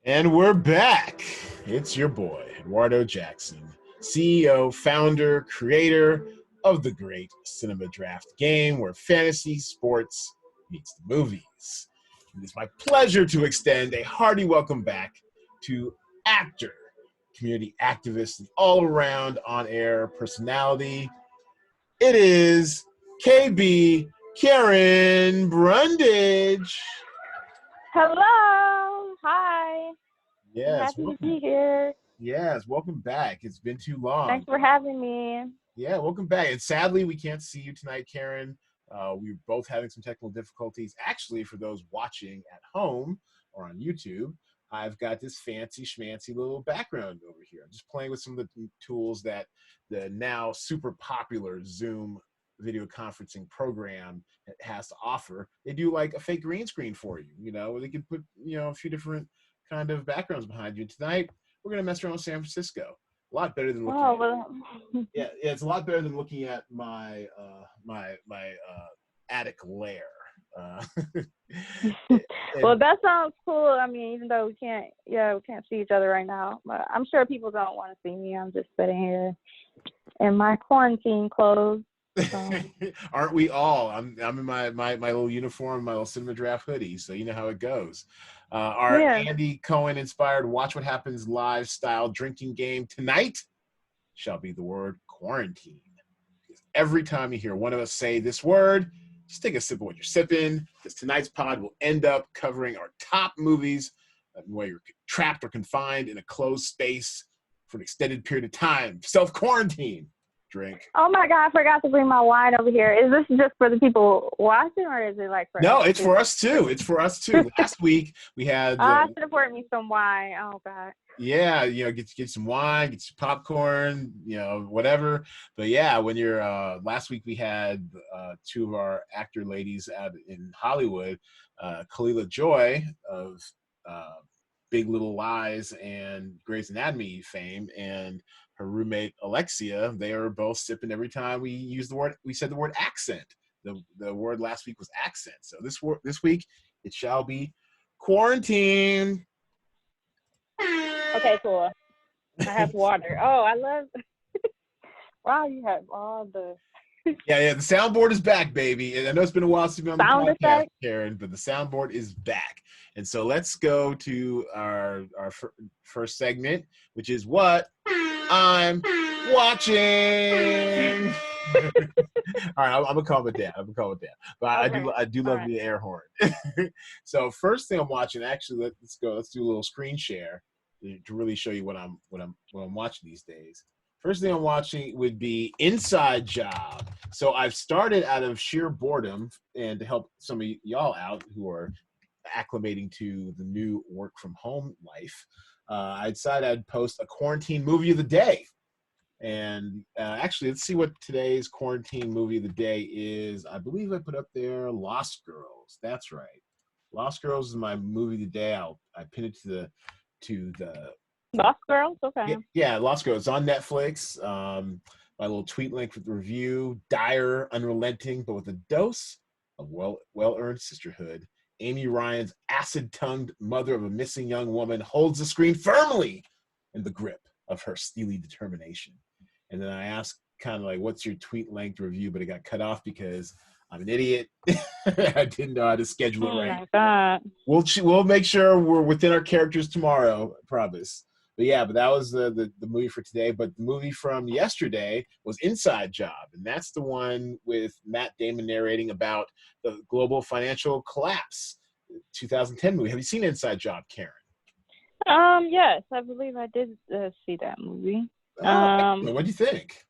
And we're back. It's your boy, Eduardo Jackson, CEO, founder, creator of the great Cinema Draft game where fantasy sports meets the movies. It is my pleasure to extend a hearty welcome back to actor, community activist, and all around on air personality. It is KB Karen Brundidge. Hello. Hi. I'm Yes, happy to be here. Yes, welcome back. It's been too long. Thanks for having me. Yeah, welcome back. And sadly, we can't see you tonight, Karen. We're both having some technical difficulties. Actually, for those watching at home or on YouTube, I've got this fancy schmancy little background over here. I'm just playing with some of the tools that the now super popular Zoom video conferencing program has to offer. They do like a fake green screen for you, where they can put, a few different kind of backgrounds behind you. Tonight, we're going to mess around with San Francisco. A lot better than looking it's a lot better than looking at my attic lair. Well, that sounds cool. I mean, even though we can't see each other right now, but I'm sure people don't want to see me. I'm just sitting here in my quarantine clothes. So. Aren't we all? I'm in my little uniform, my little Cinema Draft hoodie, so you know how it goes. Our Andy Cohen inspired Watch What Happens live style drinking game tonight shall be the word quarantine. Because every time you hear one of us say this word, just take a sip of what you're sipping, because tonight's pod will end up covering our top movies where you're trapped or confined in a closed space for an extended period of time. Self-quarantine. Drink. Oh my God, I forgot to bring my wine over here. Is this just for the people watching, or is it like for No, it's for us too. It's for us too. Last week we had I should have poured me some wine. Oh God. Yeah, get some wine, get some popcorn, whatever. But yeah, when you're last week we had two of our actor ladies out in Hollywood, Kalila Joy of Big Little Lies and Grey's Anatomy fame, and her roommate Alexia. They are both sipping every time we said the word accent. The word last week was accent. So this week it shall be quarantine. Okay, cool. I have water. Oh, I love. Wow, you have all the. Yeah, the soundboard is back, baby. And I know it's been a while since you've been on the podcast, Karen, but the soundboard is back. And so let's go to our first segment, which is what I'm watching. All right, I'm gonna calm it down. But okay. I do love the air horn. So first thing I'm watching, actually, let's do a little screen share to really show you what I'm watching these days. First thing I'm watching would be Inside Job. So I've started out of sheer boredom and to help some of y'all out who are acclimating to the new work from home life. I decided I'd post a quarantine movie of the day. And actually, let's see what today's quarantine movie of the day is. I believe I put up there Lost Girls. That's right. Lost Girls is my movie of the day. I pin it to the Lost Girls? Okay. Yeah, Lost Girls. It's on Netflix. My little tweet link with the review. Dire, unrelenting, but with a dose of well-earned sisterhood. Amy Ryan's acid-tongued mother of a missing young woman holds the screen firmly in the grip of her steely determination. And then I asked kind of like, what's your tweet-length review? But it got cut off because I'm an idiot. I didn't know how to schedule it right. My God. We'll make sure we're within our characters tomorrow, I promise. But that was the movie for today. But the movie from yesterday was Inside Job. And that's the one with Matt Damon narrating about the global financial collapse, 2010 movie. Have you seen Inside Job, Karen? Yes, I believe I did see that movie. What do you think?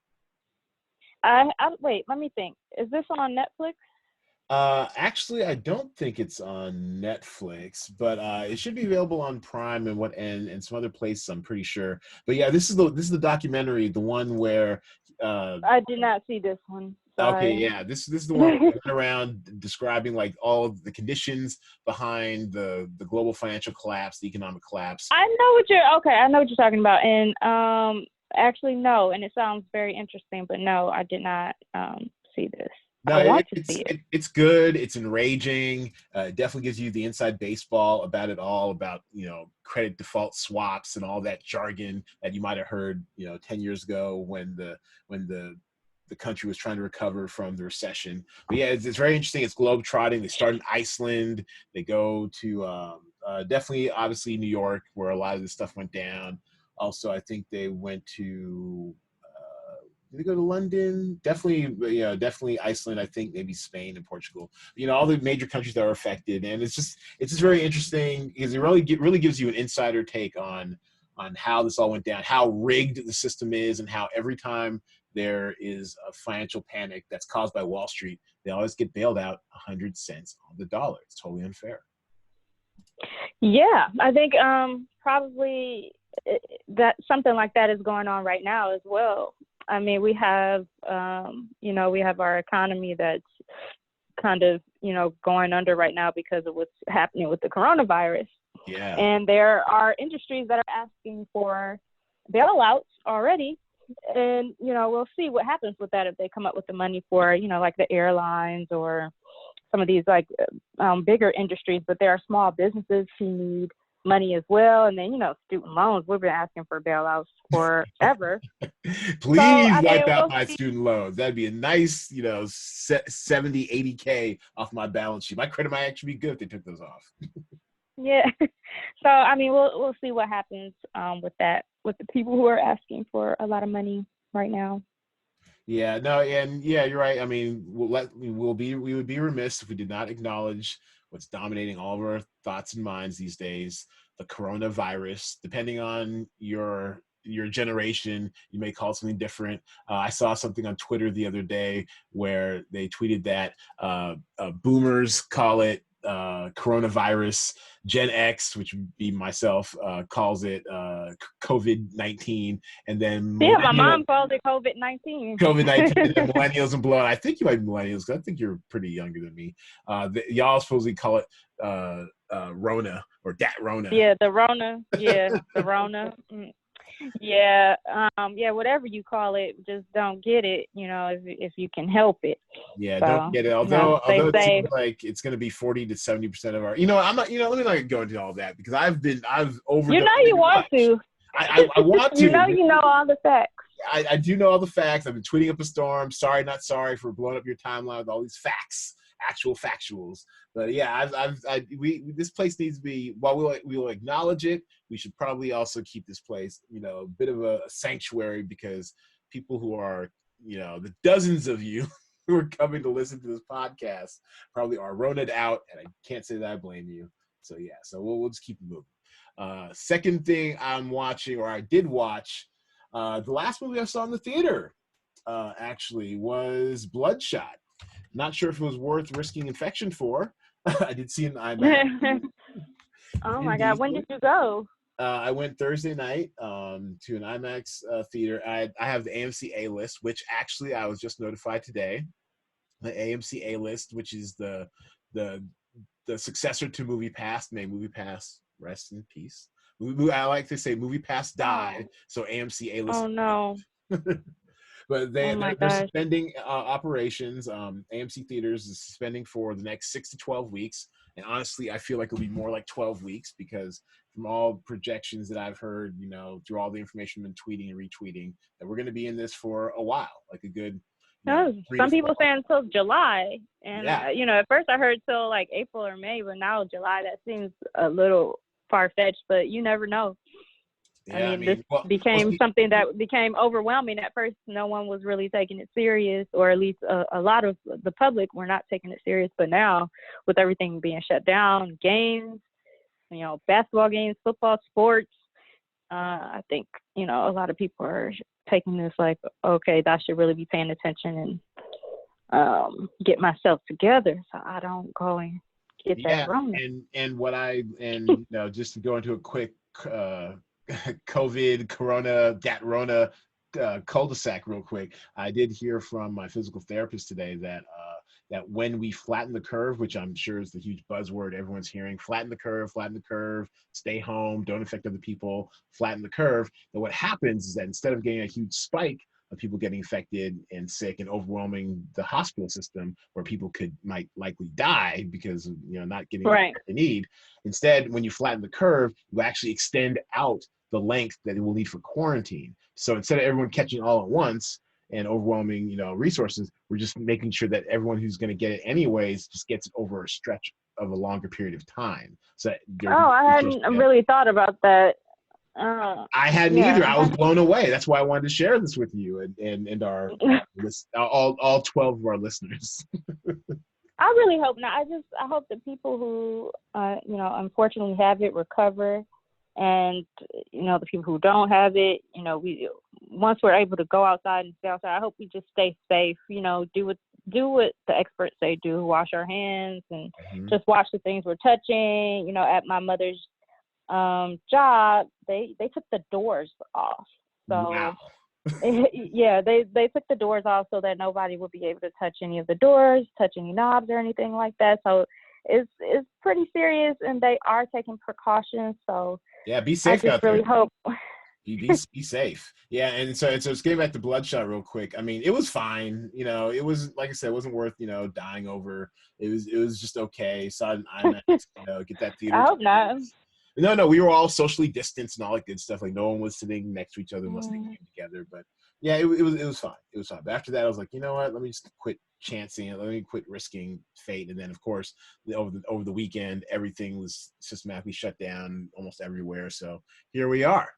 Wait, let me think. Is this on Netflix? Actually, I don't think it's on Netflix, but it should be available on Prime and some other places, I'm pretty sure. But yeah, this is the documentary, the one where I did not see this one. Sorry. Okay, yeah, this is the one that went around describing like all of the conditions behind the global financial collapse, the economic collapse. I know what you're talking about, and actually no, and it sounds very interesting, but no, I did not see this. No, I want to see it. it's good. It's enraging. It definitely gives you the inside baseball about it all, about credit default swaps and all that jargon that you might have heard 10 years ago when the country was trying to recover from the recession. But yeah, it's very interesting. It's globe trotting. They start in Iceland. They go to definitely, obviously, New York, where a lot of this stuff went down. Also, I think they went to did they go to London? Definitely, definitely Iceland. I think maybe Spain and Portugal. All the major countries that are affected, and it's just very interesting because it really gives you an insider take on how this all went down, how rigged the system is, and how every time there is a financial panic that's caused by Wall Street, they always get bailed out 100 cents on the dollar. It's totally unfair. Yeah, I think probably that something like that is going on right now as well. I mean, we have we have our economy that's kind of going under right now because of what's happening with the coronavirus. Yeah. And there are industries that are asking for bailouts already. And, we'll see what happens with that if they come up with the money for, like the airlines or some of these like bigger industries. But there are small businesses who need money as well. And then, student loans, we've been asking for bailouts forever. Please wipe out my student loans. That'd be a nice, 70, 80K off my balance sheet. My credit might actually be good if they took those off. Yeah. So, I mean, we'll see what happens with that, with the people who are asking for a lot of money right now. Yeah, no, and yeah, you're right. I mean, we would be remiss if we did not acknowledge what's dominating all of our thoughts and minds these days, the coronavirus. Depending on your generation, you may call it something different. I saw something on Twitter the other day where they tweeted that boomers call it coronavirus. Gen X, which would be myself, calls it COVID-19, and then my mom called it COVID-19. COVID-19, and millennials and below. I think you might be millennials because I think you're pretty younger than me. Y'all supposedly call it Rona or Dat Rona. Yeah, the Rona. Yeah, the Rona. Yeah, whatever you call it, just don't get it, if you can help it. Yeah, so, don't get it. Although it seems like it's going to be 40 to 70% of our, I'm not, let me not go into all that because I've overdone. You want to. I want to. You know all the facts. I do know all the facts. I've been tweeting up a storm. Sorry, not sorry for blowing up your timeline with all these facts, actual factuals. But yeah, this place needs to be, while we will acknowledge it, we should probably also keep this place, a bit of a sanctuary, because people who are, the dozens of you who are coming to listen to this podcast probably are Rona'd out, and I can't say that I blame you. So yeah, so we'll just keep it moving. Second thing I'm watching, or I did watch, the last movie I saw in the theater actually was Bloodshot. Not sure if it was worth risking infection for. I did see an IMAX. Oh my God! When did you go? I went Thursday night to an IMAX theater. I have the AMC A list, which actually I was just notified today. The AMC A list, which is the successor to Movie Pass. May Movie Pass rest in peace. I like to say Movie Pass died, so AMC A list. Oh no. But they're suspending operations. AMC Theaters is suspending for the next 6 to 12 weeks. And honestly, I feel like it'll be more like 12 weeks because from all projections that I've heard, through all the information I've been tweeting and retweeting, that we're going to be in this for a while, like a good. Some people say until July. And, at first I heard till like April or May, but now July, that seems a little far-fetched, but you never know. Yeah, this became something that became overwhelming. At first, no one was really taking it serious, or at least a lot of the public were not taking it serious. But now, with everything being shut down, games, basketball games, football, sports, I think, a lot of people are taking this like, okay, I should really be paying attention and get myself together so I don't go and get that wrong. And just to go into a quick COVID, Corona, Dat Rona cul-de-sac real quick. I did hear from my physical therapist today that when we flatten the curve, which I'm sure is the huge buzzword everyone's hearing, flatten the curve, stay home, don't affect other people, flatten the curve, that what happens is that instead of getting a huge spike of people getting infected and sick and overwhelming the hospital system where people might likely die because of, not getting the care they need. Instead, when you flatten the curve, you actually extend out the length that it will need for quarantine. So instead of everyone catching all at once and overwhelming, resources, we're just making sure that everyone who's going to get it anyways just gets it over a stretch of a longer period of time. So I hadn't really thought about that. I hadn't either. I was blown away. That's why I wanted to share this with you and our all 12 of our listeners. I really hope not. I hope that people who unfortunately have it recover, and the people who don't have it, once we're able to go outside and stay outside, I hope we just stay safe. Do what the experts say do. Wash our hands and just watch the things we're touching. At my mother's job, they took the doors off. So wow. yeah, they took the doors off so that nobody would be able to touch any of the doors, touch any knobs or anything like that. So it's pretty serious, and they are taking precautions. So yeah, be safe out there. I just really hope. Be safe. Yeah, and so it's getting back to Bloodshot real quick. I mean, it was fine. It was, like I said, it wasn't worth dying over. It was just okay. So I'm get that theater. I hope not. No, we were all socially distanced and all that good stuff. Like no one was sitting next to each other unless they came together. But yeah, it was fine. It was fine. But after that, I was like, you know what? Let me just quit chancing it. Let me quit risking fate. And then, of course, over the weekend, everything was systematically shut down almost everywhere. So here we are,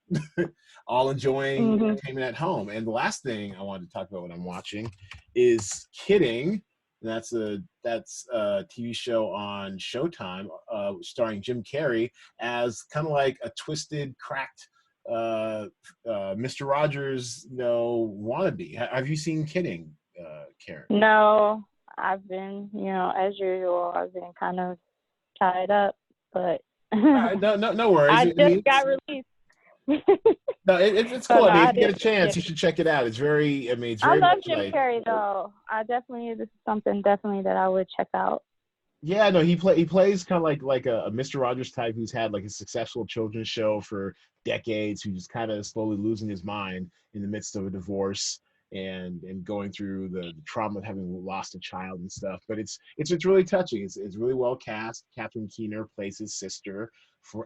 all enjoying entertainment at home. And the last thing I wanted to talk about what I'm watching is Kidding. And that's a TV show on Showtime, starring Jim Carrey as kind of like a twisted, cracked Mr. Rogers, wannabe. Have you seen Kidding, Karen? No, I've been, as usual, I've been kind of tied up, but no worries. I just got released. No, it's cool. If you get a chance, you should check it out. It's very, it's very. I love Jim Carrey, though. This is something definitely that I would check out. Yeah, no, he plays kind of like a Mr. Rogers type who's had like a successful children's show for decades, who's kind of slowly losing his mind in the midst of a divorce and going through the trauma of having lost a child and stuff. But it's really touching. It's really well cast. Catherine Keener plays his sister.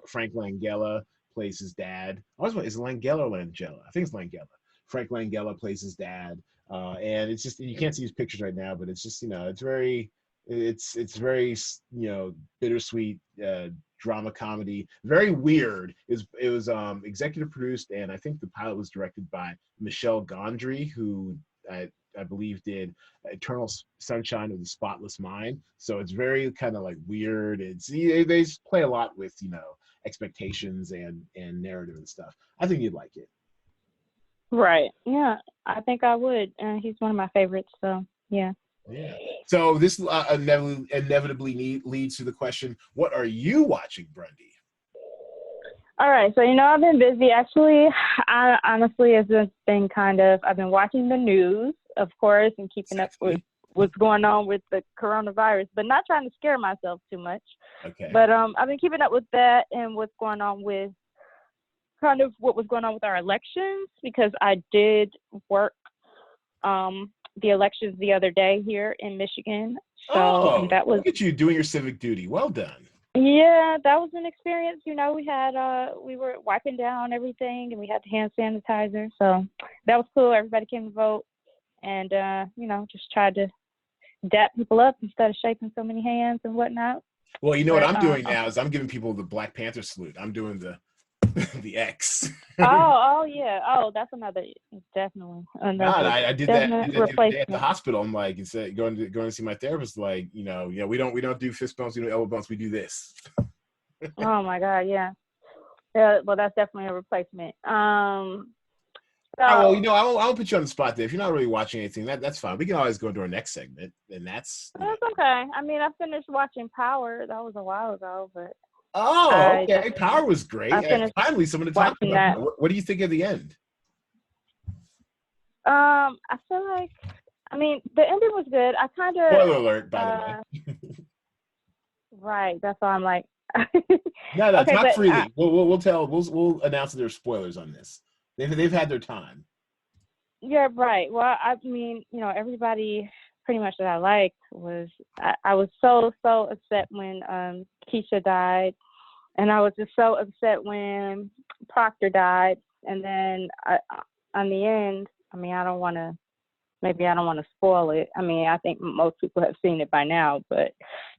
Frank Langella plays his dad. Is it Langella or Langella? I think it's Langella. Frank Langella plays his dad. And it's just, you can't see his pictures right now, but it's just, it's very bittersweet drama comedy, very weird. It was executive produced, and I think the pilot was directed by Michelle Gondry, who I believe did Eternal Sunshine of the Spotless Mind. So it's very kind of like weird. They play a lot with expectations and narrative and stuff. I think you'd like it. Right. Yeah, I think I would. He's one of my favorites. So yeah. Yeah. So this inevitably leads to the question: what are you watching, Brundy? All right. So I've been busy. Actually, I honestly has been I've been watching the news, of course, and keeping up with what's going on with the coronavirus, but not trying to scare myself too much. Okay. But I've been keeping up with that and what's going on with what was going on with our elections, because I did work the elections the other day here in Michigan. So that was, look at you doing your civic duty. Well done. Yeah, that was an experience. We had we were wiping down everything, and we had the hand sanitizer. So that was cool. Everybody came to vote, and just tried to dap people up instead of shaking so many hands and whatnot. Well, what I'm doing now is I'm giving people the Black Panther salute. I'm doing the X. Oh yeah. Oh, that's definitely another. God, I did that the other day at the hospital. I'm like, instead going to see my therapist, like, we don't do fist bumps, we do elbow bumps, we do this. Oh my God, yeah. Yeah, well, that's definitely a replacement. I won't put you on the spot there. If you're not really watching anything, that's fine. We can always go into our next segment, and that's okay. I mean, I finished watching Power. That was a while ago, but okay. Power was great. Finally, someone to talk about. What do you think of the end? I feel like, the ending was good. I kind of. Spoiler alert, by the way. Right. That's why I'm like. No, okay, talk freely. We'll announce that there's spoilers on this. They've had their time. Yeah, right. Well, I mean, everybody pretty much that I liked was I was so upset when Keisha died, and I was just so upset when Proctor died, and then on the end, I mean, I don't want to spoil it. I mean, I think most people have seen it by now, but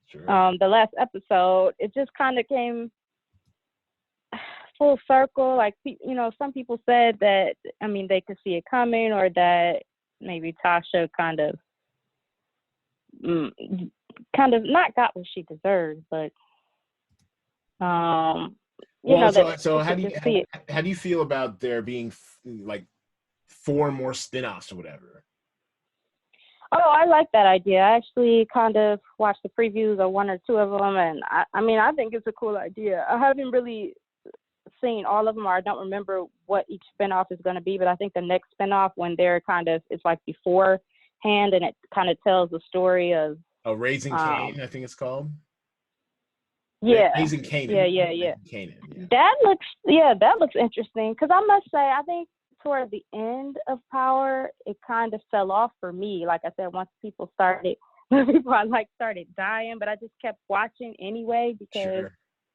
Sure. The last episode, it just kind of came full circle. Like, some people said that, I mean, they could see it coming, or that maybe Tasha kind of not got what she deserved, but so how do you feel about there being like 4 more spin-offs or whatever? Oh, I like that idea. I actually kind of watched the previews of 1 or 2 of them, and I mean, I think it's a cool idea. I haven't really seen all of them, or I don't remember what each spinoff is going to be, but I think the next spinoff, when they're it's like beforehand, and it kind of tells the story of Raising Cain, I think it's called. Yeah. Raising Canaan. Yeah. Canaan, yeah. That looks interesting, because I must say, I think toward the end of Power, it kind of fell off for me. Like I said, once people I like started dying, but I just kept watching anyway, because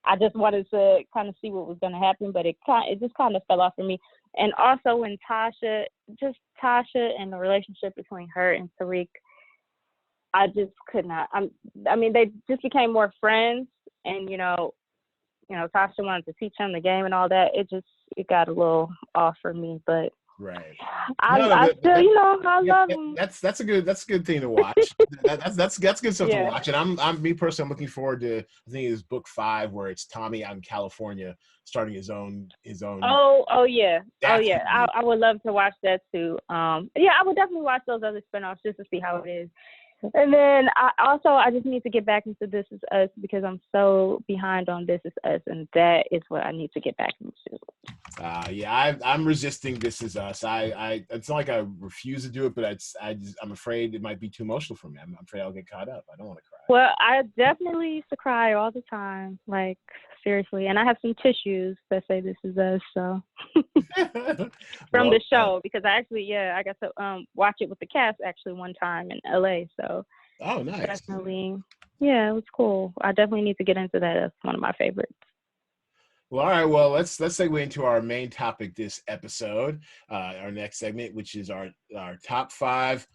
I just wanted to kind of see what was going to happen, but it just kind of fell off for me. And also when Tasha and the relationship between her and Tariq, I just could not. I mean, they just became more friends, and Tasha wanted to teach him the game and all that. It got a little off for me, but right. I love him. That's a good thing to watch. that's good stuff to watch. And I'm looking forward to, I think it's book 5, where it's Tommy out in California starting his own. Oh yeah. I would love to watch that too. I would definitely watch those other spinoffs just to see how it is. And then I just need to get back into This Is Us, because I'm so behind on This Is Us, and that is what I need to get back into. I'm resisting This Is Us. It's not like I refuse to do it, but I'm afraid it might be too emotional for me. I'm afraid I'll get caught up. I don't want to cry. Well, I definitely used to cry all the time, like seriously, and I have some tissues that say This Is Us, so from the show, because I got to watch it with the cast actually one time in LA. So nice. Definitely, it was cool. I definitely need to get into that. That's one of my favorites. Well, all right. Well, let's segue into our main topic this episode, our next segment, which is our top 5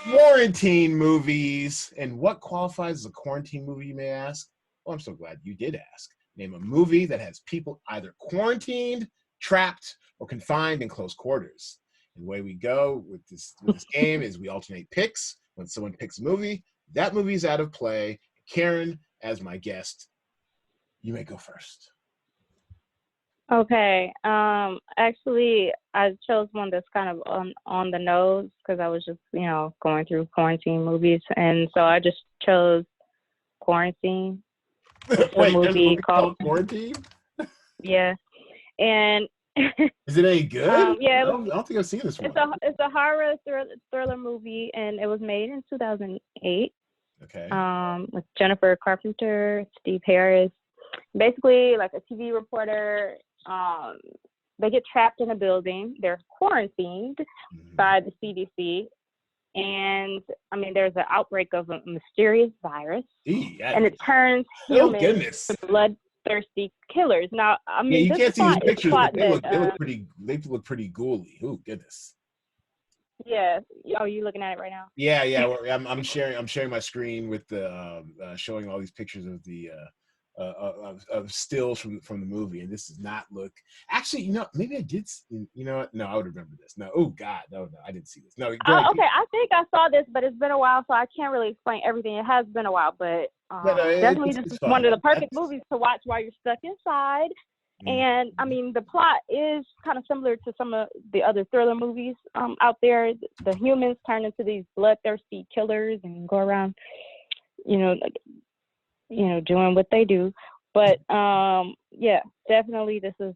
quarantine movies. And what qualifies as a quarantine movie, you may ask? Well, I'm so glad you did ask. Name a movie that has people either quarantined, trapped, or confined in close quarters. And the way we go with this game is we alternate picks. When someone picks a movie, that movie is out of play. Karen, as my guest, you may go first. Okay. Actually, I chose one that's kind of on the nose, because I was just, going through quarantine movies, and so I just chose Quarantine. Wait, there's a movie called Quarantine? Yeah, and is it any good? Yeah, I don't think I've seen this one. It's a horror thriller movie, and it was made in 2008. Okay. With Jennifer Carpenter, Steve Harris. Basically, like a TV reporter, they get trapped in a building. They're quarantined by the CDC, and I mean, there's an outbreak of a mysterious virus, and it turns humans to bloodthirsty killers. Now, I mean, you can't see these pictures, but they look pretty ghouly. Oh goodness. Yeah. Oh, you looking at it right now? Yeah. Well, I'm sharing my screen with the showing all these pictures of the of stills from the movie, and this does not look. Actually, maybe I did. You know what? No, I would remember this. No, oh God, no, I didn't see this. No. Okay, I think I saw this, but it's been a while, so I can't really explain everything. It has been a while, but definitely this is one of the perfect movies to watch while you're stuck inside. And I mean, the plot is kind of similar to some of the other thriller movies out there. The humans turn into these bloodthirsty killers and go around, doing what they do. But definitely this is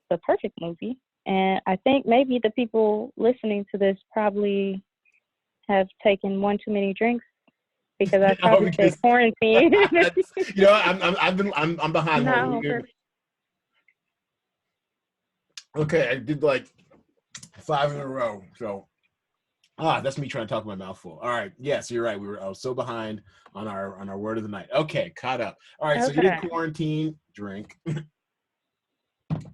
the perfect movie. And I think maybe the people listening to this probably have taken one too many drinks, because I probably said quarantine. I'm behind. Okay, I did 5 in a row. So that's me trying to talk my mouth full. All right. Yes, you're right. I was so behind on our word of the night. Okay, caught up. All right, so you're in quarantine, drink.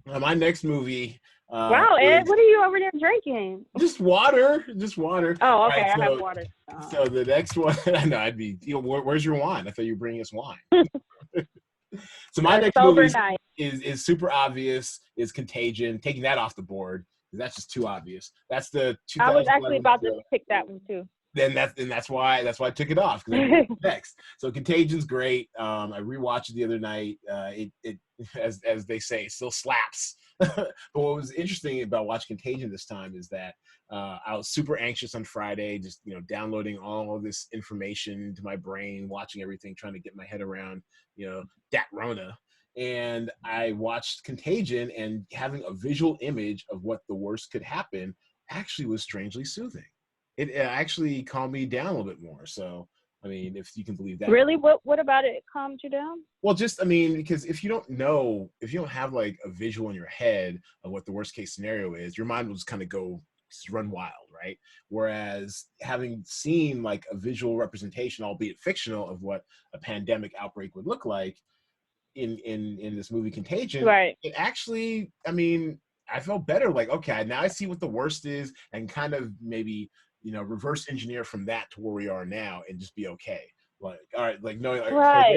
My next movie. Wow, Ed, what are you over there drinking? Just water. Just water. Oh, okay. Right, I have water. So the next one, I know I'd be. Where's your wine? I thought you were bringing us wine. So my next movie is super obvious. Is Contagion. Taking that off the board. That's just too obvious. That's the 2011. I was actually about to pick that one too. That's why I took it off, next. So Contagion's great. I rewatched it the other night. It as they say, it still slaps. But what was interesting about watching Contagion this time is that I was super anxious on Friday, just downloading all of this information to my brain, watching everything, trying to get my head around that Rona. And I watched Contagion, and having a visual image of what the worst could happen actually was strangely soothing. It actually calmed me down a little bit more. So, I mean, if you can believe that. Really? What about it calmed you down? Well, because if you don't have like a visual in your head of what the worst case scenario is, your mind will just kind of run wild, right? Whereas having seen like a visual representation, albeit fictional, of what a pandemic outbreak would look like in this movie Contagion, right? It actually, I mean, I felt better. Like, okay, now I see what the worst is, and kind of maybe reverse engineer from that to where we are now, and just be okay. Like, all right, like no, like, right,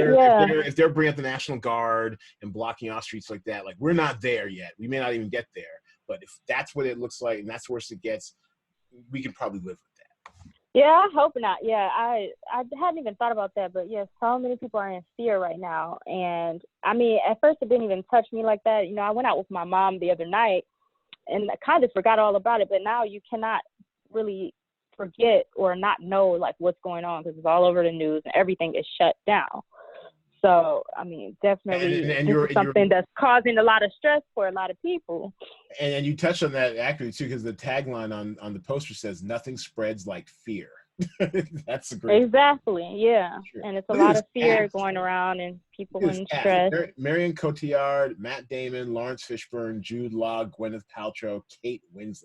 if they're bringing up the National Guard and blocking off streets like that, like we're not there yet. We may not even get there. But if that's what it looks like and that's the worst it gets, we can probably live with that. Yeah, I hope not. Yeah, I hadn't even thought about that, but yeah, so many people are in fear right now. And I mean, at first it didn't even touch me like that. I went out with my mom the other night and I kind of forgot all about it, but now you cannot really forget or not know like what's going on because it's all over the news and everything is shut down. So, I mean, definitely this is something that's causing a lot of stress for a lot of people. And you touched on that accurately, too, because the tagline on the poster says, "Nothing spreads like fear." That's a great. Exactly, yeah. Sure. And it's a lot of fear going around and people in stress. Marion Cotillard, Matt Damon, Lawrence Fishburne, Jude Law, Gwyneth Paltrow, Kate Winslet.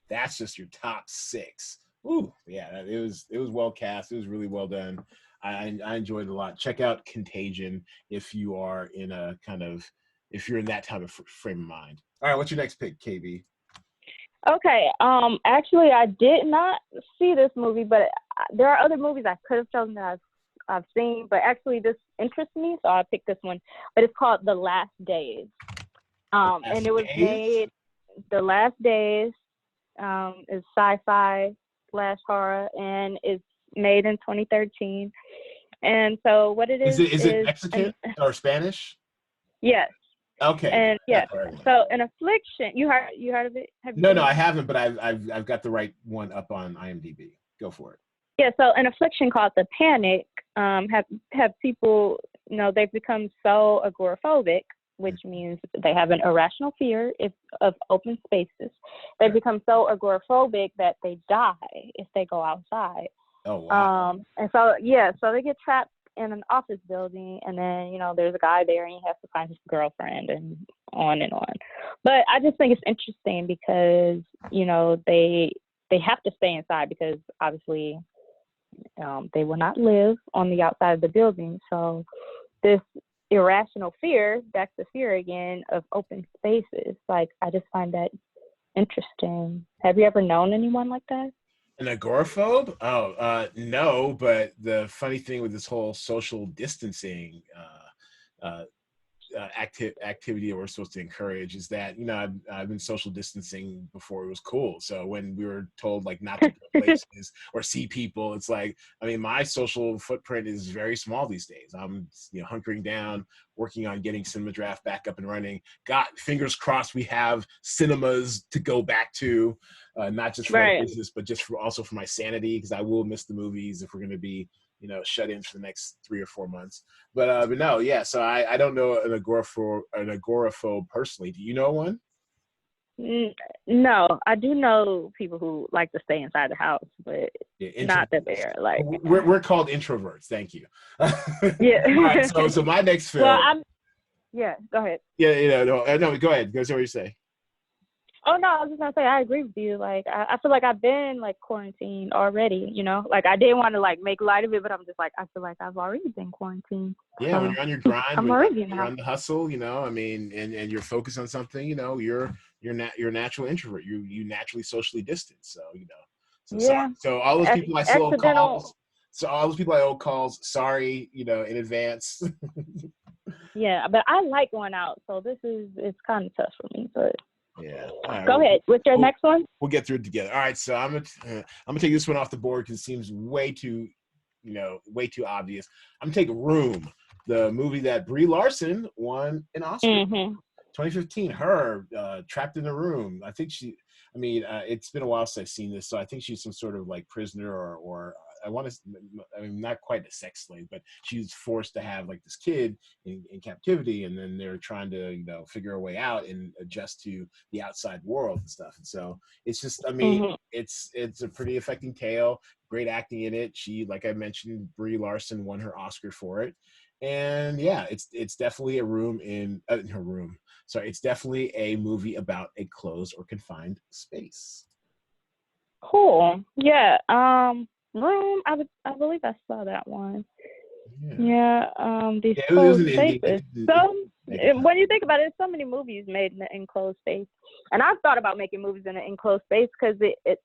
That's just your top 6. Ooh, yeah, it was well cast. It was really well done. I enjoyed it a lot. Check out Contagion if you are if you're in that type of frame of mind. All right, what's your next pick, KB? Okay, actually, I did not see this movie, but there are other movies I could have chosen that I've seen, but actually this interests me, so I picked this one. But it's called The Last Days, and it was made The Last Days. Is sci-fi / horror, and it's made in 2013. And so what it is it Mexican or Spanish? Yes. Okay. And yes. So An Affliction. You heard of it? No, I haven't, but I've got the right one up on IMDb. Go for it. Yeah. So An Affliction called The Panic have people. They've become so agoraphobic, which means they have an irrational fear of open spaces. They become so agoraphobic that they die if they go outside. Oh, wow. And so they get trapped in an office building, and then there's a guy there, and he has to find his girlfriend, and on and on. But I just think it's interesting because they have to stay inside because obviously they will not live on the outside of the building. So this irrational fear, back to fear again, of open spaces. Like, I just find that interesting. Have you ever known anyone like that? An agoraphobe? Oh, no, but the funny thing with this whole social distancing activity that we're supposed to encourage is that, I've been social distancing before it was cool. So when we were told like not to go places or see people, it's like, I mean, my social footprint is very small these days. I'm hunkering down, working on getting Cinema Draft back up and running. Fingers crossed we have cinemas to go back to, not just for my business, but just also for my sanity, because I will miss the movies if we're going to be shut in for the next 3 or 4 months. But no, yeah. So I don't know an agoraphobe personally. Do you know one? No, I do know people who like to stay inside the house, but not that they're like. We're called introverts. Thank you. Yeah. All right, so my next film. Well, go ahead. Yeah, no, go ahead. Go say what you say. Oh no, I was just gonna say I agree with you. Like I feel like I've been like quarantined already, you know. Like I didn't want to like make light of it, but I'm just like I feel like I've already been quarantined. Yeah, when So you're on your grind, I'm when already you're now. on the hustle, you know, I mean, and you're focused on something, you know, you're a natural introvert. You naturally socially distance. So, you know, Yeah. so all those people I still owe Accidental. calls. So all those people I owe calls, sorry, you know, in advance. Yeah, but I like going out, so it's kind of tough for me. But Yeah. All right. go ahead. What's your next one? We'll get through it together. All right. So I'm gonna take this one off the board because it seems way too obvious. I'm gonna take Room, the movie that Brie Larson won an Oscar. Mm-hmm. 2015, her trapped in a room. I think it's been a while since I've seen this, so I think she's some sort of like prisoner or I mean, not quite a sex slave, but she's forced to have like this kid in captivity, and then they're trying to, you know, figure a way out and adjust to the outside world and stuff. And so it's just, I mean, Mm-hmm. it's a pretty affecting tale. Great acting in it. She, like I mentioned, Brie Larson won her Oscar for it. And yeah, it's definitely a room in her room. Sorry, it's definitely a movie about a closed or confined space. Cool. Yeah. Room. I believe I saw that one. Yeah, Yeah. These yeah, it was closed an indie. spaces. It So make it when you think about it, so many movies made in an enclosed space, and I've thought about making movies in an enclosed space because it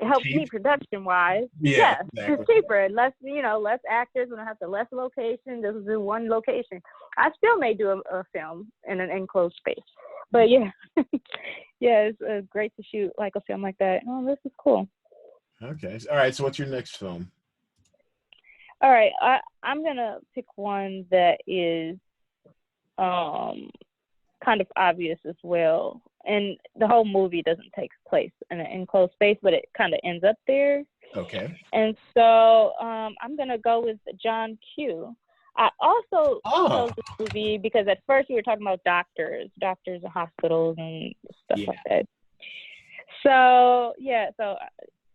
helps cheap. me production wise. Yeah, Yeah, exactly. it's cheaper, less less actors. We don't have to less location. This is in one location. I still may do a film in an enclosed space, but yeah, yeah, it's great to shoot like a film like that. Oh, this is cool. Okay. All right. So, what's your next film? All right, I'm gonna pick one that is um kind of obvious as well. And the whole movie doesn't take place in an enclosed space, but it kind of ends up there. Okay. And so I'm going to go with John Q. I also Oh, chose this movie because at first we were talking about doctors and hospitals and stuff yeah. like that. So, yeah, so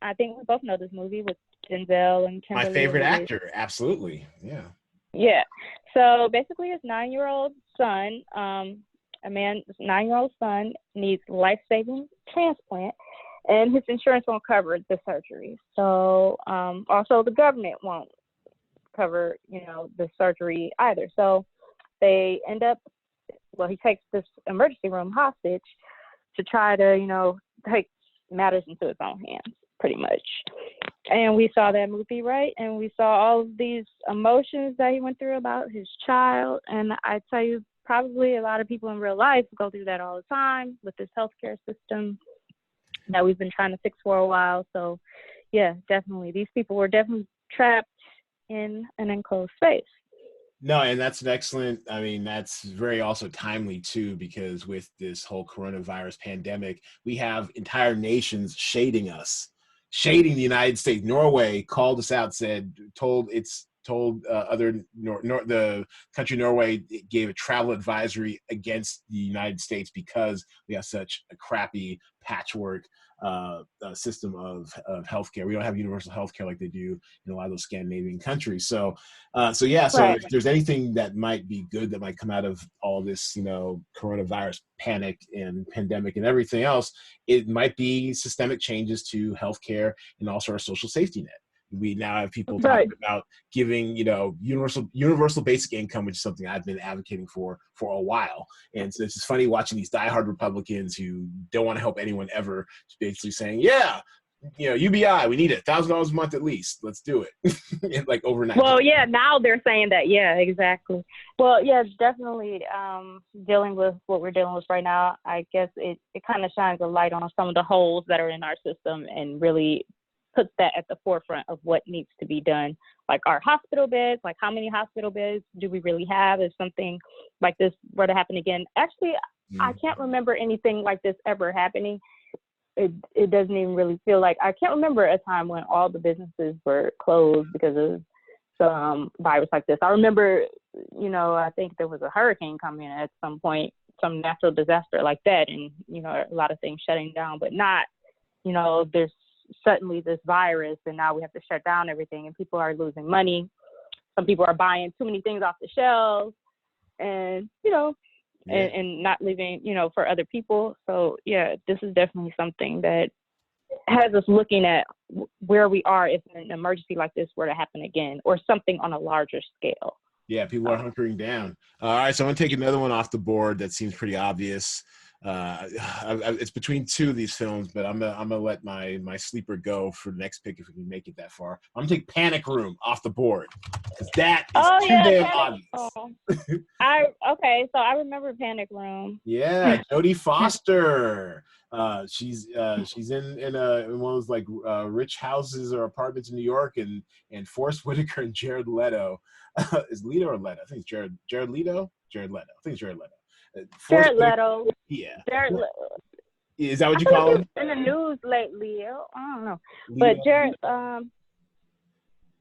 I think we both know this movie with Denzel and My Kimberly favorite Elise. actor. Absolutely. Yeah. Yeah. So basically, his 9-year-old son, a man's 9-year-old son, needs life-saving transplant, and his insurance won't cover the surgery. So also the government won't cover, the surgery either. So they end up, well, he takes this emergency room hostage to try to, take matters into his own hands, pretty much. And we saw that movie, right? And we saw all of these emotions that he went through about his child. And I tell you, probably a lot of people in real life go through that all the time with this healthcare system that we've been trying to fix for a while. So, yeah, definitely. These people were definitely trapped in an enclosed space. No, and that's an excellent, I mean, that's very also timely too, because with this whole coronavirus pandemic, we have entire nations shading us, shading the United States. Norway called us out, told the country Norway gave a travel advisory against the United States because we have such a crappy patchwork system of healthcare. We don't have universal healthcare like they do in a lot of those Scandinavian countries. So Right. if there's anything that might be good that might come out of all this, coronavirus panic and pandemic and everything else, it might be systemic changes to healthcare and also our social safety net. We now have people Right. talking about giving, universal basic income, which is something I've been advocating for a while. And so it's just funny watching these diehard Republicans who don't want to help anyone ever, basically saying, yeah, UBI, we need it, $1,000 a month at least. Let's do it. Like overnight. Well, yeah, now they're saying that. Yeah, exactly. Well, yeah, definitely dealing with what we're dealing with right now, I guess it kind of shines a light on some of the holes that are in our system and really puts that at the forefront of what needs to be done. Like our hospital beds, like how many hospital beds do we really have if something like this were to happen again? Actually, I can't remember anything like this ever happening. It doesn't even really feel like, I can't remember a time when all the businesses were closed because of some virus like this. I remember, I think there was a hurricane coming at some point, some natural disaster like that, and, a lot of things shutting down, but not, there's suddenly this virus and now we have to shut down everything and people are losing money. Some people are buying too many things off the shelves and, Yeah. and not living, for other people. So yeah, this is definitely something that has us looking at where we are if an emergency like this were to happen again, or something on a larger scale. Yeah, people are hunkering down. All right, so I'm gonna take another one off the board that seems pretty obvious. It's between two of these films, but I'm gonna let my sleeper go for the next pick if we can make it that far. I'm gonna take Panic Room off the board because that is too damn obvious. Oh. So I remember Panic Room. Yeah, Jodie Foster. She's in one of those like rich houses or apartments in New York, and Forest Whitaker and Jared Leto. Is Leto or Leto? I think it's Jared Leto. Jared Leto. I think it's Jared Leto. Jared Leto. Yeah. Jared Leto. Is that what you call him? In the news lately. I don't know. But Jared,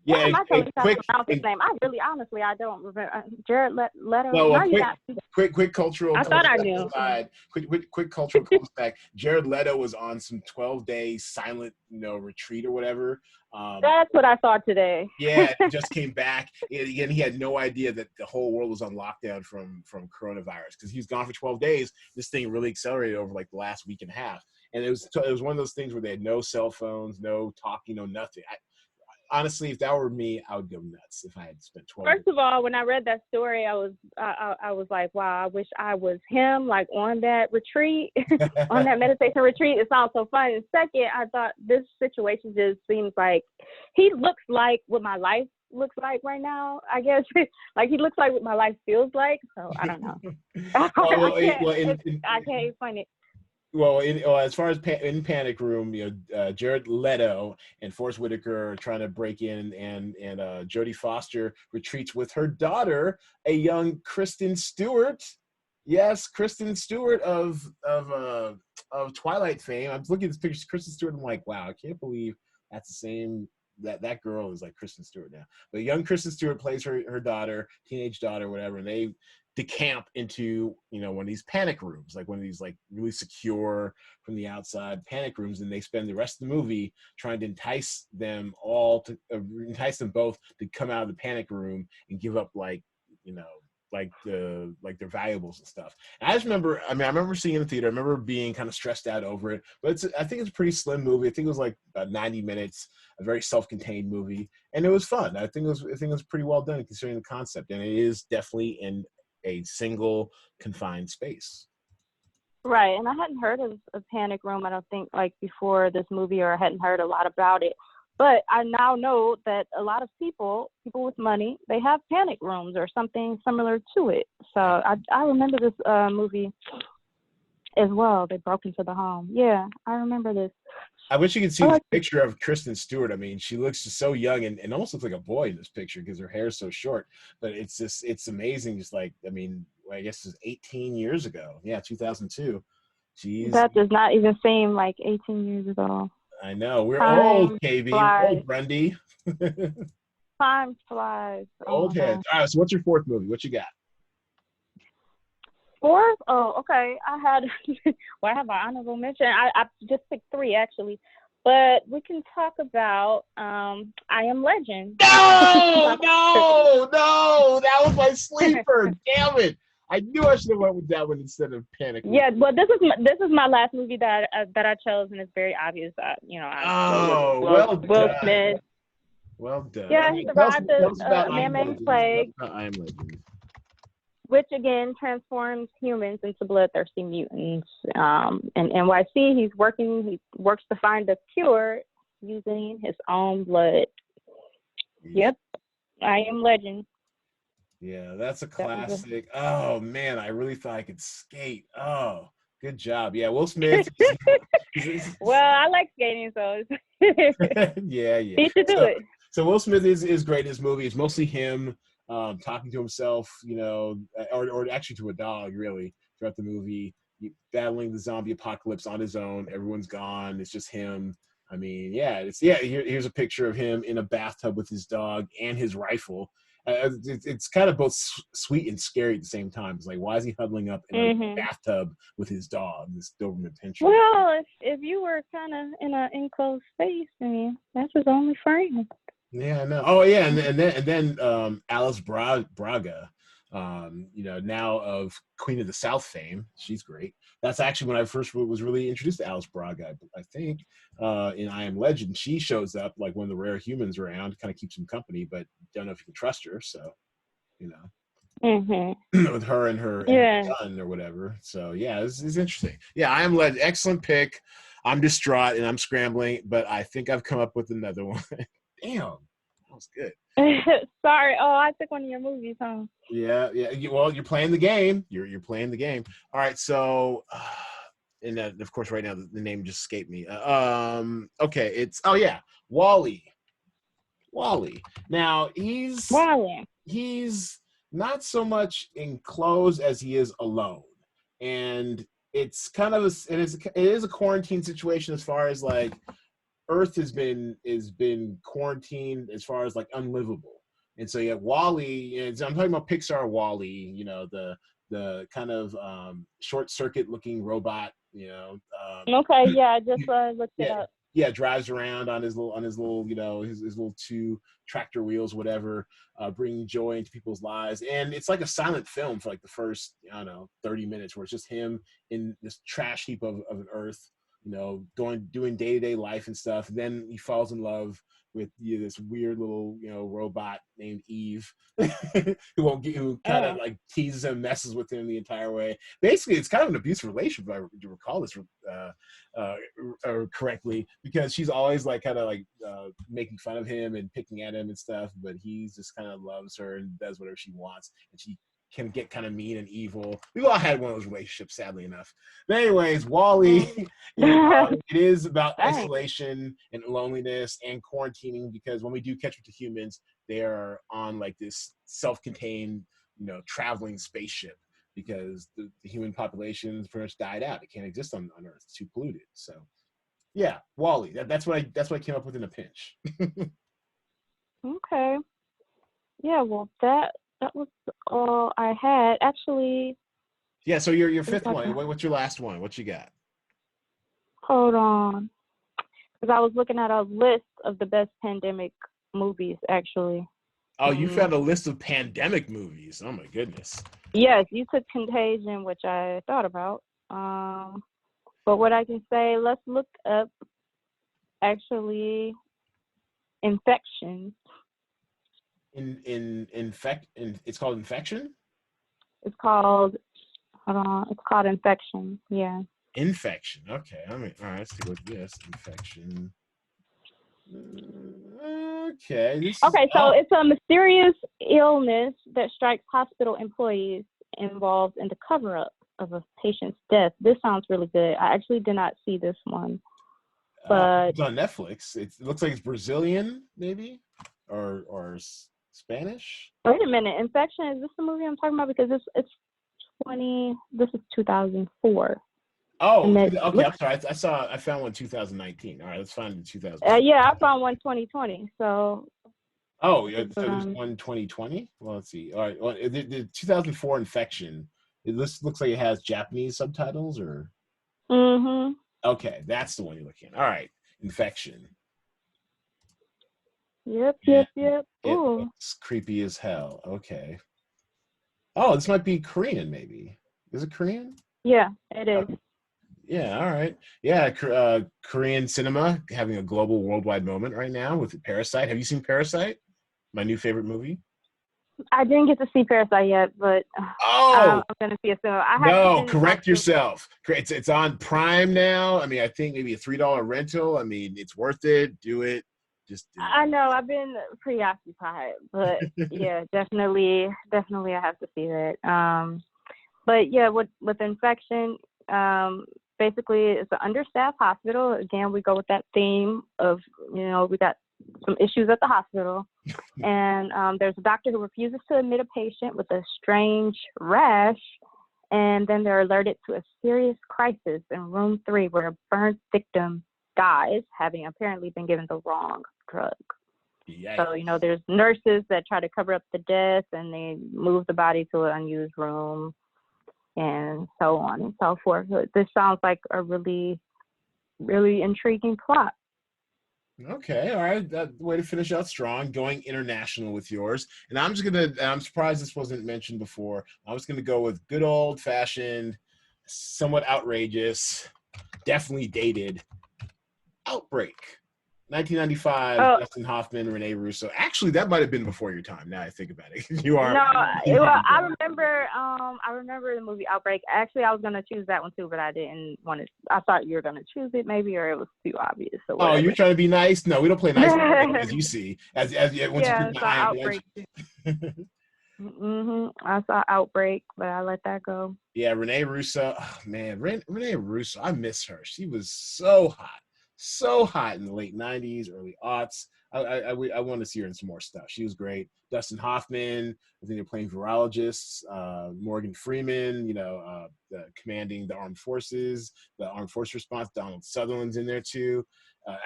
yeah, quick his name. Honestly, I don't remember. Jared Leto. Well, quick cultural. I thought I knew. Aside, quick cultural back. Jared Leto was on some 12-day silent, retreat or whatever. That's what I saw today. Yeah, it just came back. Again, he had no idea that the whole world was on lockdown from coronavirus because he was gone for 12 days. This thing really accelerated over like the last week and a half, and it was one of those things where they had no cell phones, no talking, no nothing. Honestly, if that were me, I would go nuts if I had spent 12 First of all, when I read that story, I was like, wow, I wish I was him, like on that retreat, on that meditation retreat. It sounds so fun. And second, I thought this situation just seems like he looks like what my life looks like right now, I guess. Like he looks like what my life feels like. So I don't know. I can't explain it. Well, as far as in Panic Room, Jared Leto and Forest Whitaker are trying to break in, and Jodie Foster retreats with her daughter, a young Kristen Stewart. Yes, Kristen Stewart of Twilight fame. I'm looking at this picture of Kristen Stewart. I'm like, wow, I can't believe that's the same. That girl is like Kristen Stewart now. But young Kristen Stewart plays her daughter, teenage daughter, whatever, and they decamp into one of these panic rooms, like one of these like really secure from the outside panic rooms, and they spend the rest of the movie trying to entice them both to come out of the panic room and give up like their valuables and stuff. And I remember seeing it in the theater. I remember being kind of stressed out over it, but I think it's a pretty slim movie. I think it was like about 90 minutes, a very self-contained movie, and it was fun. I think it was pretty well done considering the concept, and it is definitely in a single confined space. Right, and I hadn't heard of Panic Room, I don't think, like before this movie, or I hadn't heard a lot about it. But I now know that a lot of people with money, they have panic rooms or something similar to it. So I remember this movie as well. They broke into the home. Yeah, I remember this. I wish you could see this picture of Kristen Stewart. I mean, she looks just so young and almost looks like a boy in this picture because her hair is so short. But it's amazing. Just like, I mean, I guess it's 18 years ago. Yeah, 2002. Jeez. That does not even seem like 18 years ago. I know. We're old, KB. We're old, Brundy. Time flies. Old heads. All right, so what's your fourth movie? What you got? Fourth? Oh, okay. I have an honorable mention. I just picked three, actually. But we can talk about I Am Legend. No! That was my sleeper. Damn it. I knew I should have went with that one instead of Panic. Yeah, well, this is my last movie that I chose, and it's very obvious that Will Smith. Well done. Yeah, he survived the man-made plague, I Am Legend, which again transforms humans into bloodthirsty mutants. In NYC, he works to find a cure using his own blood. Yep, I Am Legend. Yeah, that's a classic. Oh man, I really thought I could skate. Oh, good job. Yeah, Will Smith. Well, I like skating, so yeah. He should do it. So Will Smith is great in this movie. It's mostly him talking to himself, or actually to a dog, really, throughout the movie, battling the zombie apocalypse on his own. Everyone's gone. It's just him. I mean, here's a picture of him in a bathtub with his dog and his rifle. It's kind of both sweet and scary at the same time. It's like, why is he huddling up in a bathtub with his dog? This Doberman Pinscher. Well, if you were kind of in an enclosed space, I mean, that's his only friend. Yeah, I know. Oh, yeah, and then Alice Braga Now of Queen of the South fame. She's great. That's actually when I first was really introduced to Alice Braga, I think, in I Am Legend. She shows up like one of the rare humans around, kind of keeps him company, but don't know if you can trust her. So, with her and her son or whatever. So yeah, it's interesting. Yeah, I Am Legend, excellent pick. I'm distraught and I'm scrambling, but I think I've come up with another one. Damn, that was good. Sorry. Oh, I took one of your movies, huh? Yeah. Well, you're playing the game. You're playing the game. All right. So, and of course, right now the name just escaped me. Okay. It's Wally. Wally. Now he's not so much enclosed as he is alone, and it's kind of it is a quarantine situation as far as like Earth has been quarantined as far as like unlivable. And so you have Wally, and I'm talking about Pixar Wally, the kind of short circuit looking robot, Okay, yeah, I just looked it up. Yeah, drives around on his little his little two tractor wheels, whatever, bringing joy into people's lives. And it's like a silent film for like the first 30 minutes, where it's just him in this trash heap of an Earth, doing day-to-day life and stuff. Then he falls in love with this weird little robot named Eve, who kind of like teases him, messes with him the entire way. Basically, it's kind of an abusive relationship, if I recall this correctly, because she's always like kind of like making fun of him and picking at him and stuff, but he just kind of loves her and does whatever she wants, and she can get kind of mean and evil. We've all had one of those relationships, sadly enough. But anyways, Wally, it is about isolation and loneliness and quarantining, because when we do catch up to humans, they are on like this self-contained, traveling spaceship, because the human population pretty much died out. It can't exist on Earth. It's too polluted. So, yeah, Wally. That's what I came up with in a pinch. Okay. Yeah. Well, that was all I had, actually. Yeah. So your fifth one. What's your last one? What you got? Hold on, because I was looking at a list of the best pandemic movies, actually. Oh, you found a list of pandemic movies. Oh my goodness. Yes, you took Contagion, which I thought about. But what I can say, let's look up actually Infection. It's called Infection? It's called Infection. Yeah. Infection. Okay. All right, let's take a look at this. Infection. Okay. So it's a mysterious illness that strikes hospital employees involved in the cover-up of a patient's death. This sounds really good. I actually did not see this one, but it's on Netflix. It looks like it's Brazilian, maybe, or Spanish. Wait a minute. Infection, is this the movie I'm talking about? Because it's 20. This is 2004. Oh, okay. I'm sorry. I found one 2019. All right, let's find the 2000. Yeah, I found one 2020. So. Oh, so there's one 2020. Well, let's see. All right, well, the 2004 Infection. This looks like it has Japanese subtitles, or. Okay, that's the one you're looking at. All right, Infection. Yep. Ooh. It's creepy as hell. Okay. Oh, this might be Korean, maybe. Is it Korean? Yeah, it is. Yeah, all right. Yeah, Korean cinema having a global, worldwide moment right now with Parasite. Have you seen Parasite? My new favorite movie? I didn't get to see Parasite yet, but I'm going to see it soon. No, correct yourself. It's on Prime now. I mean, I think maybe a $3 rental. I mean, it's worth it. Do it. Just do it. I know. I've been preoccupied, but yeah, definitely I have to see that. But yeah, with Infection, basically it's an understaffed hospital. Again, we go with that theme of, we got some issues at the hospital. And there's a doctor who refuses to admit a patient with a strange rash. And then they're alerted to a serious crisis in room 3 where a burn victim dies, having apparently been given the wrong drug. Yikes. So, there's nurses that try to cover up the death, and they move the body to an unused room, and so on and so forth. This sounds like a really, really intriguing plot. Okay, all right. That way to finish out strong, going international with yours. And I'm surprised this wasn't mentioned before. I was gonna go with good old fashioned, somewhat outrageous, definitely dated Outbreak. 1995, Oh, Dustin Hoffman, Rene Russo. Actually, that might have been before your time. Now I think about it. you are, no, you well, are I remember the movie Outbreak. Actually, I was gonna choose that one too, but I didn't want to. I thought you were gonna choose it, maybe, or it was too obvious or Oh, you're whatever. trying to be nice? No, we don't play nice, as you see. As once you Yeah, took I my saw Outbreak. IMDb. I saw Outbreak, but I let that go. Yeah, Rene Russo. Oh, man, Rene Russo. I miss her. She was so hot in the late '90s, early aughts. I want to see her in some more stuff. She was great. Dustin Hoffman. I think they're playing virologists. Morgan Freeman. Commanding the armed forces, the armed force response. Donald Sutherland's in there too.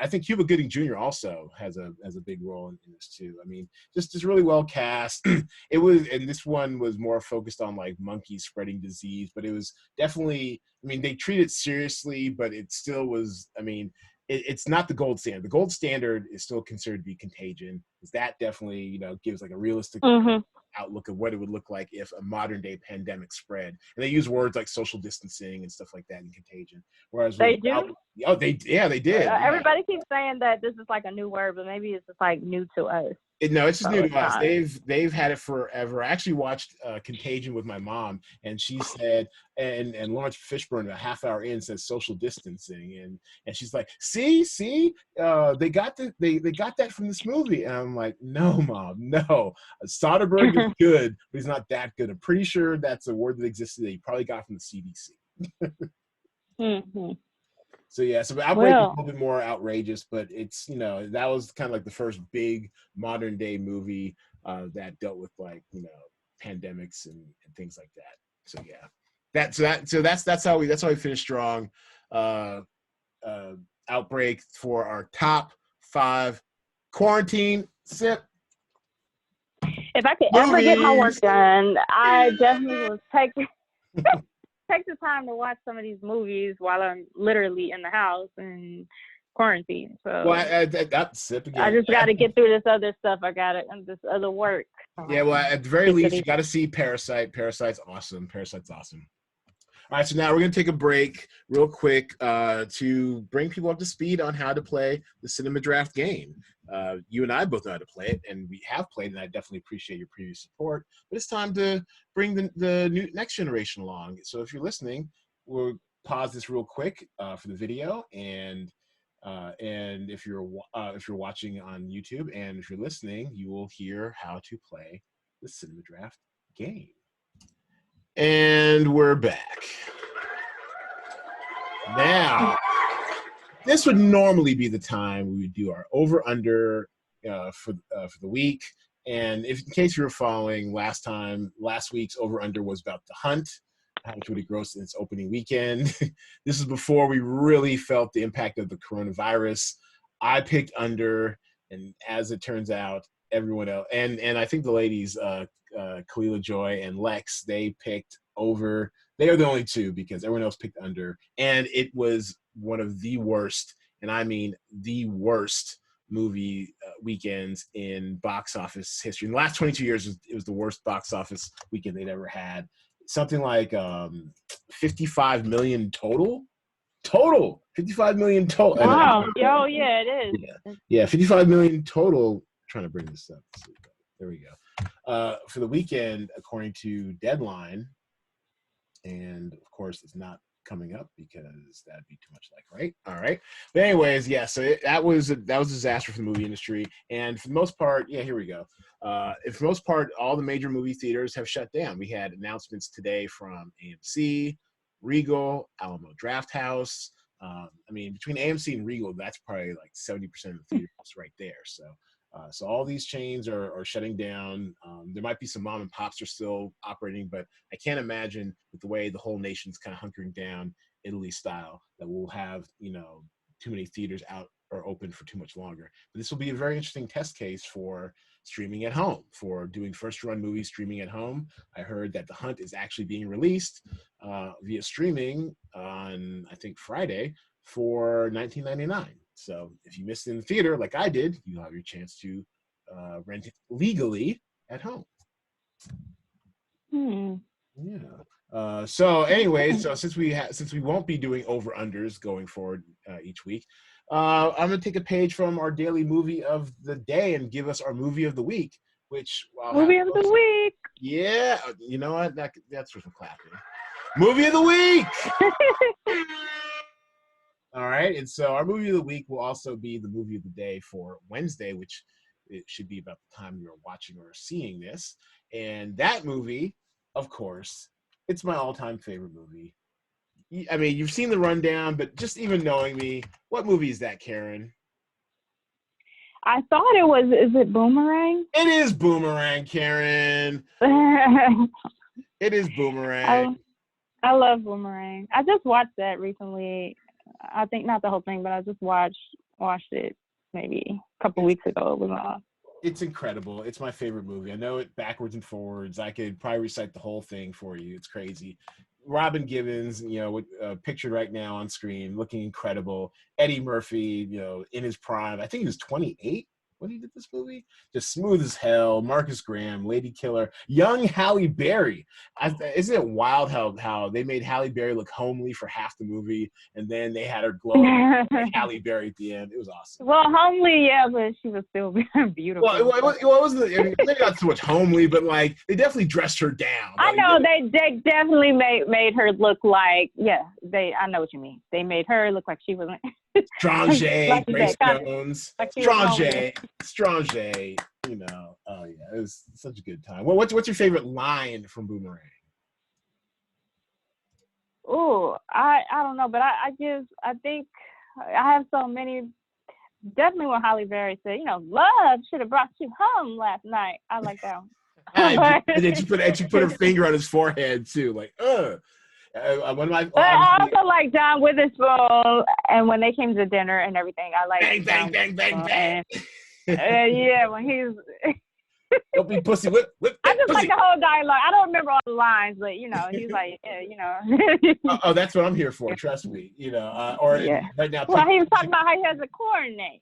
I think Cuba Gooding Jr. also has a big role in this too. I mean, just really well cast. It was, and this one was more focused on like monkeys spreading disease, but it was definitely, I mean, they treat it seriously, but it still was, I mean, it's not the gold standard. The gold standard is still considered to be Contagion, because that definitely, gives like a realistic Mhm. outlook of what it would look like if a modern day pandemic spread. And they use words like social distancing and stuff like that in Contagion. Whereas with They do. they did. Yeah. Everybody keeps saying that this is like a new word, but maybe it's just like new to us. No, it's just So new it's to us. not. They've had it forever. I actually watched Contagion with my mom, and she said, and Lawrence Fishburne a half hour in says social distancing, and she's like, see, they got they got that from this movie, and I'm like, no, mom, no. Soderbergh is good, but he's not that good. I'm pretty sure that's a word that existed that he probably got from the CDC. Mhm. So yeah, so Outbreak is a Well, little bit more outrageous, but it's that was kind of like the first big modern day movie that dealt with like pandemics and things like that. So yeah, that's how we finished strong. Uh, uh, Outbreak for our top 5 quarantine sip if I could ever get my work movies. done, I definitely will take the time to watch some of these movies while I'm literally in the house and quarantine. Well, So that sip I again. just got to get through this other stuff. I got it and this other work. Yeah, well, at the very Get to least, the you got to see Parasite. Parasite's awesome. Parasite's awesome. All right, so now we're going to take a break real quick to bring people up to speed on how to play the Cinema Draft game. You and I both know how to play it, and we have played, and I definitely appreciate your previous support. But it's time to bring the new next generation along. So if you're listening, we'll pause this real quick for the video, and if you're watching on YouTube, and if you're listening, you will hear how to play the Cinema Draft game. And we're back. Now, this would normally be the time we would do our over under for the week. And if in case you were following last week's over under was about The Hunt, how much would it gross in its opening weekend. This is before we really felt the impact of the coronavirus. I picked under, and as it turns out, everyone else and I think the ladies, Kalila Joy and Lex, they picked over. They are the only two because everyone else picked under, and it was one of the worst, and I mean the worst movie weekends in box office history. In the last 22 years, it was the worst box office weekend they'd ever had. Something like 55 million total. 55 million total. wow. Oh yeah, it is. Yeah, 55 million total. I'm trying to bring this up. There we go. For the weekend, according to Deadline, and of course it's not coming up because that'd be too much like, right? All right. But anyways, yeah, so that was a disaster for the movie industry. And for the most part, yeah, here we go. For the most part, all the major movie theaters have shut down. We had announcements today from AMC, Regal, Alamo Drafthouse. I mean, between AMC and Regal, that's probably like 70% of the theaters right there. So all these chains are shutting down. There might be some mom and pops are still operating, but I can't imagine with the way the whole nation's kind of hunkering down Italy style that we'll have, too many theaters out or open for too much longer. But this will be a very interesting test case for streaming at home, for doing first run movies streaming at home. I heard that The Hunt is actually being released via streaming on, I think, Friday for $19.99. So if you missed it in the theater, like I did, you'll have your chance to rent it legally at home. Yeah. So anyway, so since we won't be doing over unders going forward each week, I'm gonna take a page from our daily movie of the day and give us our movie of the week, which movie of the week. Yeah, you know what? That's for some clapping. Movie of the week. All right, and so our movie of the week will also be the movie of the day for Wednesday, which it should be about the time you're watching or seeing this. And that movie, of course, it's my all-time favorite movie. I mean, you've seen the rundown, but just even knowing me, what movie is that, Karen? I thought it was, is it Boomerang? It is Boomerang, Karen. It is Boomerang. I love Boomerang. I just watched that recently. I think not the whole thing, but I just watched it maybe a couple weeks ago. It was on. It's incredible. It's my favorite movie. I know it backwards and forwards. I could probably recite the whole thing for you. It's crazy. Robin Givens, pictured right now on screen, looking incredible. Eddie Murphy, in his prime. I think he was 28 when he did this movie. Just smooth as hell. Marcus Graham, Lady Killer, young Halle Berry. Isn't it wild how they made Halle Berry look homely for half the movie, and then they had her glow like Halle Berry at the end? It was awesome. Well, homely, yeah, but she was still beautiful. Well, it wasn't. I mean, maybe not so much homely, but like they definitely dressed her down. I know they definitely made her look like I know what you mean. They made her look like she wasn't. Strange, Grace Jones, Strange. Oh yeah, it was such a good time. What's your favorite line from Boomerang? Oh, I don't know, but I think I have so many. Definitely when Halle Berry said, love should have brought you home last night. I like that one. And then she put her finger on his forehead too, like one of my. But I also like John Witherspoon, and when they came to dinner and everything, I like bang bang bang bang bang. Yeah, when he's. Don't be pussy whip. I just like the whole dialogue. I don't remember all the lines, but he's like, Oh, that's what I'm here for. Trust me. Right now. Well, he was talking about how he has a coordinate.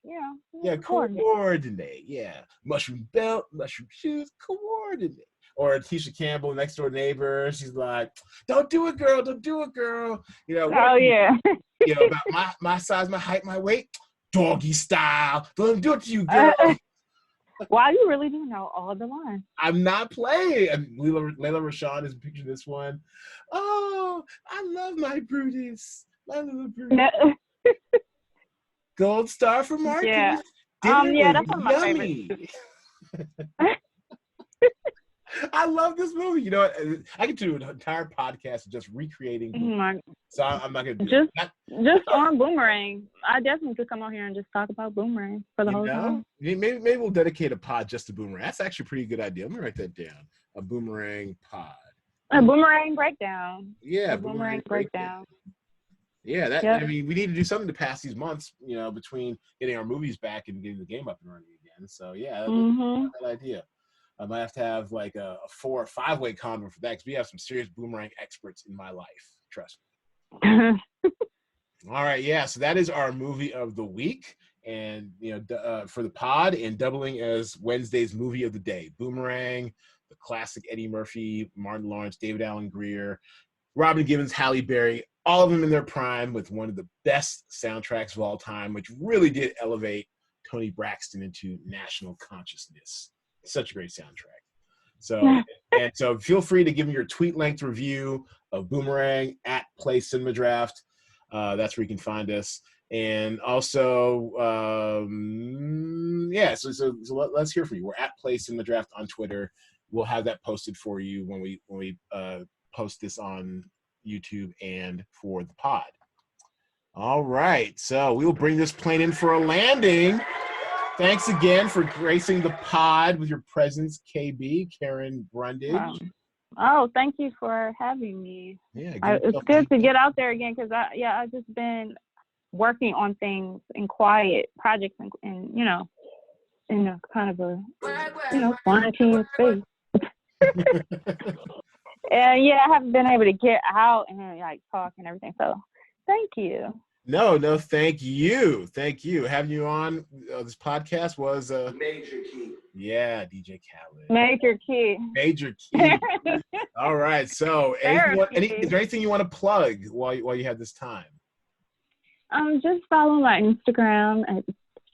Yeah, coordinate. Yeah, mushroom belt, mushroom shoes, coordinate. Or Tisha Campbell, next door neighbor. She's like, "Don't do it, girl. Don't do it, girl." Oh yeah. About my size, my height, my weight, doggy style. Don't do it to you, girl. Wow, you really do know all the lines. I'm not playing. Layla Rashawn is picturing this one. Oh, I love my Brutus. My little Brutus. Gold star for Marcus. Yeah. That's one of my favorites. I love this movie. You know what? I could do an entire podcast just recreating. So I'm not going to do it. Just on Boomerang. I definitely could come on here and just talk about Boomerang for the whole time. Maybe we'll dedicate a pod just to Boomerang. That's actually a pretty good idea. I'm going to write that down. A Boomerang pod. A Boomerang breakdown. Yeah. A Boomerang breakdown. Yeah, I mean, we need to do something to pass these months, between getting our movies back and getting the game up and running again. So, yeah, that's a good idea. I might have to have like a 4 or 5-way convo for that because we have some serious Boomerang experts in my life. Trust me. All right, yeah. So that is our movie of the week, and for the pod, and doubling as Wednesday's movie of the day: Boomerang, the classic Eddie Murphy, Martin Lawrence, David Alan Grier, Robin Givens, Halle Berry, all of them in their prime with one of the best soundtracks of all time, which really did elevate Toni Braxton into national consciousness. Such a great soundtrack. So feel free to give me your tweet-length review of Boomerang at Play Cinema Draft. That's where you can find us. And also, so let's hear from you. We're at Play Cinema Draft on Twitter. We'll have that posted for you when we post this on YouTube and for the pod. All right, so we'll bring this plane in for a landing. Thanks again for gracing the pod with your presence, KB, Karen Brundidge. Wow. Oh, thank you for having me. Yeah, it's good to get out there again because I've just been working on things in quiet projects and in a kind of a quarantine space. And I haven't been able to get out and like talk and everything. So thank you. No, thank you. Thank you. Having you on this podcast was Major key. Yeah, DJ Khaled. Major key. Major key. All right. So, is there anything you want to plug while you have this time? Just follow my Instagram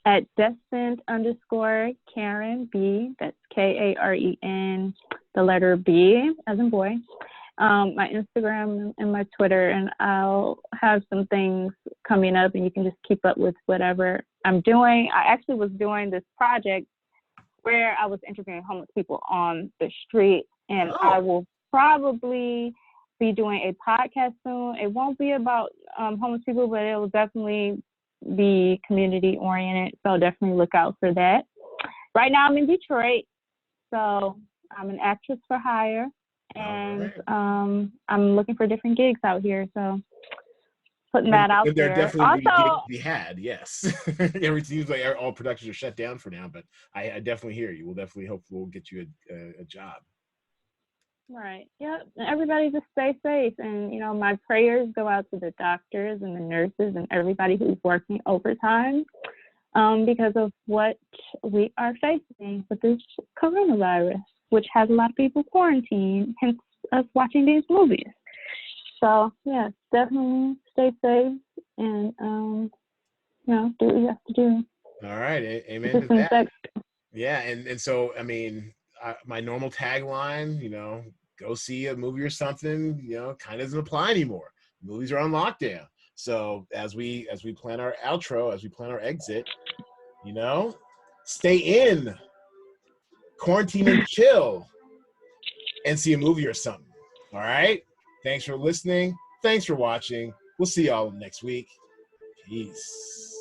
at destined_Karen B. That's Karen, the letter B as in boy. My Instagram and my Twitter, and I'll have some things coming up, and you can just keep up with whatever I'm doing. I actually was doing this project where I was interviewing homeless people on the street, and I will probably be doing a podcast soon. It won't be about homeless people, but it will definitely be community oriented. So definitely look out for that. Right now I'm in Detroit, so I'm an actress for hire, and I'm looking for different gigs out here. So putting that out there. There definitely be gigs to be had. Yes, it seems like all productions are shut down for now, but I definitely hear you. We'll definitely hope we'll get you a job. Right. Yeah. Everybody just stay safe. And, my prayers go out to the doctors and the nurses and everybody who's working overtime because of what we are facing with this coronavirus, which has a lot of people quarantined, hence us watching these movies. So, yeah, definitely stay safe and, do what you have to do. All right. Amen to that. Yeah. And so, I mean, my normal tagline, go see a movie or something, kind of doesn't apply anymore. Movies are on lockdown. So as we plan our outro, as we plan our exit, stay in, quarantine and chill, and see a movie or something. All right. Thanks for listening. Thanks for watching. We'll see y'all next week. Peace.